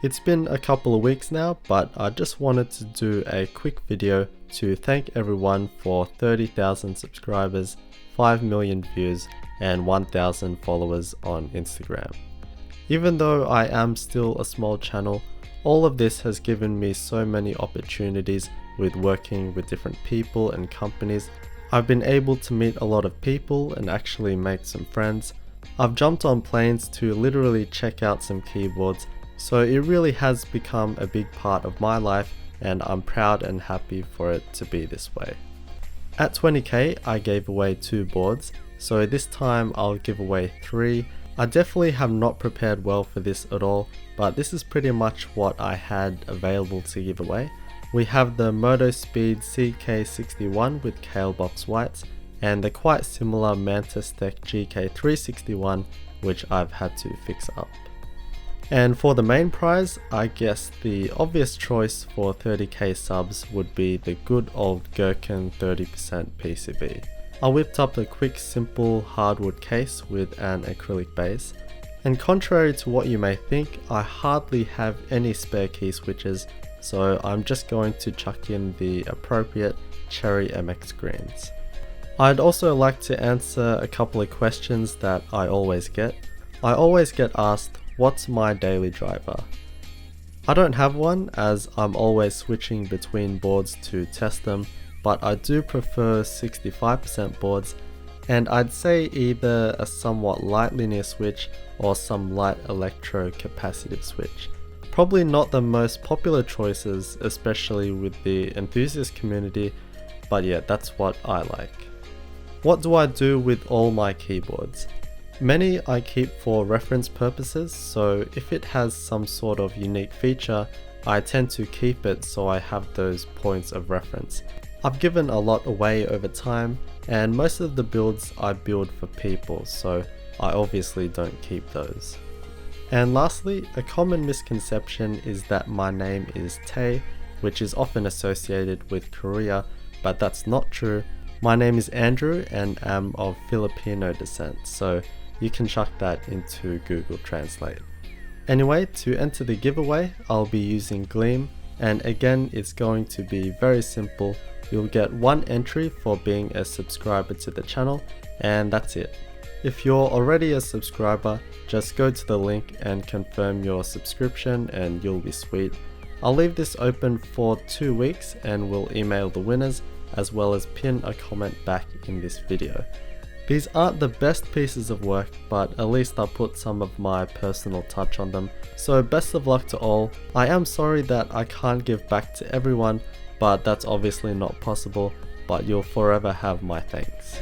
It's been a couple of weeks now, but I just wanted to do a quick video to thank everyone for 30,000 subscribers, 5 million views, and 1,000 followers on Instagram. Even though I am still a small channel, all of this has given me so many opportunities with working with different people and companies. I've been able to meet a lot of people and actually make some friends. I've jumped on planes to literally check out some keyboards, so it really has become a big part of my life, and I'm proud and happy for it to be this way. At 20k I gave away 2 boards, so this time I'll give away 3. I definitely have not prepared well for this at all, but this is pretty much what I had available to give away. We have the Motospeed CK61 with Kalebox whites, and the quite similar MantisTek GK3-61, which I've had to fix up. And for the main prize, I guess the obvious choice for 30k subs would be the good old Gherkin 30% PCB. I whipped up a quick simple hardwood case with an acrylic base, and contrary to what you may think, I hardly have any spare key switches, so I'm just going to chuck in the appropriate Cherry MX greens. I'd also like to answer a couple of questions that I always get. I always get asked, what's my daily driver? I don't have one, as I'm always switching between boards to test them, but I do prefer 65% boards, and I'd say either a somewhat light linear switch or some light electrocapacitive switch. Probably not the most popular choices, especially with the enthusiast community, but yeah, that's what I like. What do I do with all my keyboards? Many I keep for reference purposes, so if it has some sort of unique feature, I tend to keep it so I have those points of reference. I've given a lot away over time, and most of the builds I build for people, so I obviously don't keep those. And lastly, a common misconception is that my name is Tay, which is often associated with Korea, but that's not true. My name is Andrew and am of Filipino descent, so you can chuck that into Google Translate. Anyway, to enter the giveaway, I'll be using Gleam, and again, it's going to be very simple. You'll get 1 entry for being a subscriber to the channel, and that's it. If you're already a subscriber, just go to the link and confirm your subscription and you'll be sweet. I'll leave this open for 2 weeks and we'll email the winners, as well as pin a comment back in this video. These aren't the best pieces of work, but at least I put some of my personal touch on them, so best of luck to all. I am sorry that I can't give back to everyone, but that's obviously not possible, but you'll forever have my thanks.